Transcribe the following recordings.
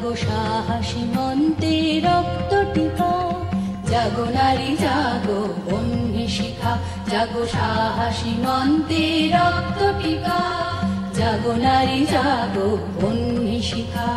জাগো সাহসী মন্তে রক্ত টিকা, জাগো নারী জাগো বন্যী শিখা, জাগো সাহসী মন্তে রক্ত টিকা, জাগো নারী জাগো বন্যী শিখা।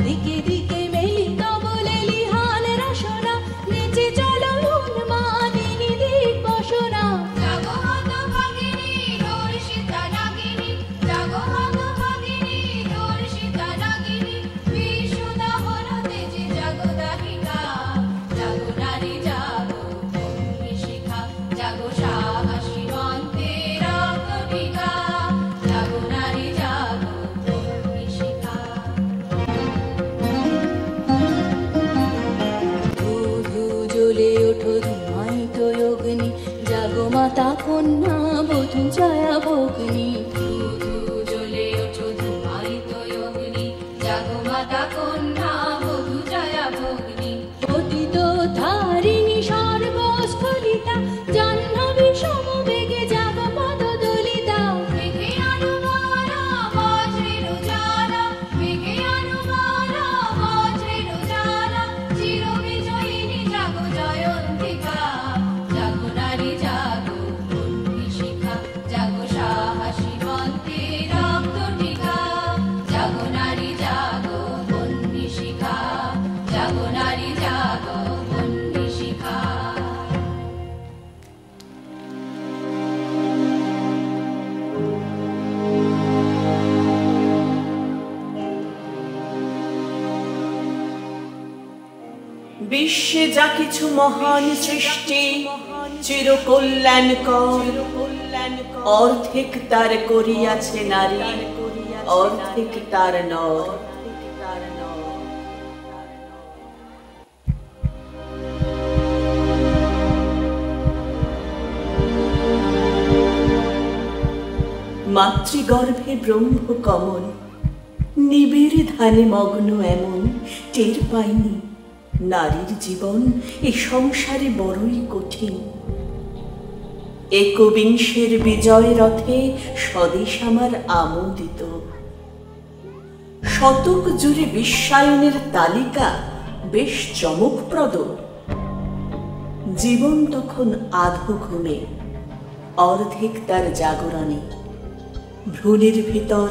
দিকে দিকে মেলিত বলে লিহান রসনা, নেচে চলো উন্মাদিনী দিক বসনা। জাগো হত ভাগিনী ধর্ষিতা নাগিনী, জাগো হত ভাগিনী ধর্ষিতা নাগিনী, বিশুদাহন তেজে জাগো দাহিকা, জাগো নারী জাগো বন্যী শিখা, জাগো সাহসী মন্তে রক্ত টিকা, জাগো নারী জাগো বন্যী শিখা। জ্বলে ওঠো ধুমায়িত অগ্নি, জাগো মাতা কন্যা বধূ জয়া ভগ্নি। জ্বলে ওঠো ধুমায়িত অগ্নি, জাগো মাতা কন্যা বধূ জয়া ভগ্নি। পতিত ধারিণী সর্বস্খলিতা, জাহ্নবী সমবেগে জাগো পদদলিতা। মেঘে অনুমানা বজ্রের জ্বালা, মেঘে অনুমানা বজ্রের জ্বালা, চির বিজয়িনী জাগো জয়ন্তিকা, জাগো নারী জাগো বন্যী শিখা, জাগো সাহসী মন্তে রক্ত টিকা, জাগো নারী জাগো বন্যী শিখা, জাগো নারী জাগো বন্যী শিখা। বিশ্বে যা কিছু মহান সৃষ্টি চিরকল্যাণকর, অর্ধেক তার করিয়াছে নারী, অর্ধেক তার নর। মাতৃগর্ভে ব্রহ্ম কমল, নিবিড় ধ্যানে মগ্ন এমন টের পাইনি নারীর জীবন এ সংসারে বড়ই কঠিন। একবিংশের বিজয় রথে স্বদেশ আমার আমোদিত, শতক জুড়ে বিশ্বায়নের তালিকা বেশ চমকপ্রদ। জীবন তখন আধো ঘুমে, অর্ধেক তার জাগরণে। ভ্রূণের ভিতর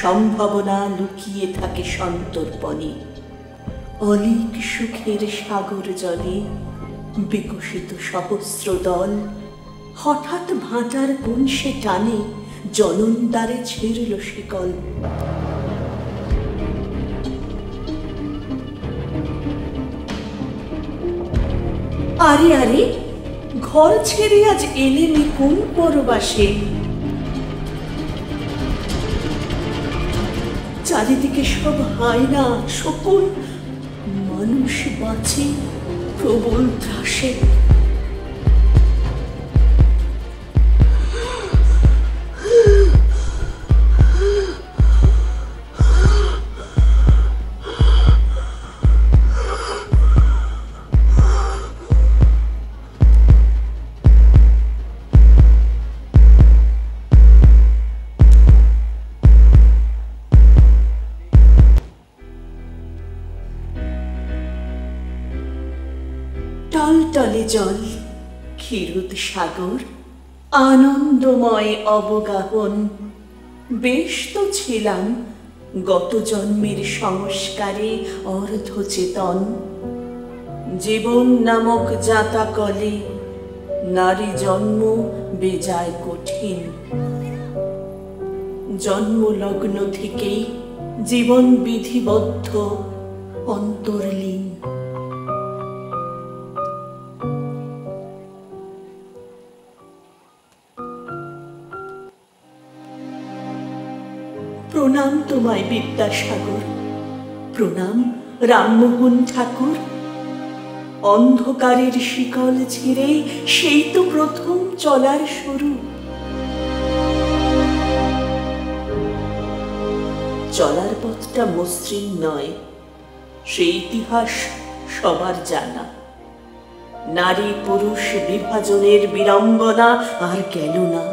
সম্ভাবনা লুকিয়ে থাকে সন্তর্পণে। অলিক সুখের সাগর জলে বিকশিত সহস্র দল, হঠাৎ ভাটার কুঞ্চে টানে জননদ্বারে ছিঁড়ল শিকল। আরে আরে, ঘর ছেড়ে আজ এলেনি কোন পরবাসে? চারিদিকে সব হায়না শকুন, মানুষ বাঁচে প্রবল ত্রাসে। টলটলে জল, ক্ষীরোদ সাগর, আনন্দময় অবগাহন। বেশ তো ছিলাম গত জন্মের সংস্কারে অর্ধচেতন। জীবন নামক জাতাকলে নারী জন্ম বেজায় কঠিন। জন্মলগ্ন থেকেই জীবন বিধিবদ্ধ অন্তর্লীন। প্রণাম তোমায় বিদ্যাসাগর, প্রণাম রামমোহন ঠাকুর। অন্ধকারের শিকল ছিঁড়ে সেই তো প্রথম চলার শুরু। চলার পথটা মসৃণ নয়, সেই ইতিহাস সবার জানা। নারী পুরুষ বিভাজনের বিড়ম্বনা আর গেল না।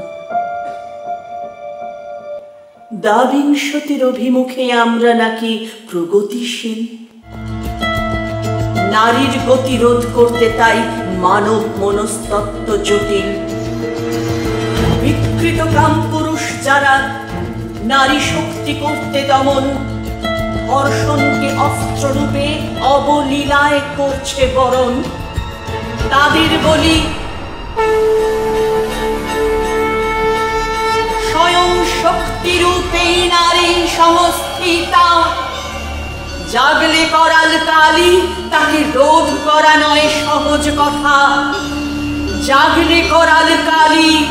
দ্বাবিংশতির অভিমুখে আমরা নাকি প্রগতিশীল। নারীর গতিরোধ করতে তাই মানব মনস্তত্ত্ব জটিল। বিকৃত কাম পুরুষ যারা নারী শক্তি করতে দমন, ধর্ষণকে অস্ত্ররূপে অবলীলায় করছে বরণ, তাদের বলি স্বয়ং শক্তিরূপেই নারী সংস্থিতা। জাগলে করাল কালী, তাকে রোধ করা নয় সহজ কথা। জাগলে করাল কালী,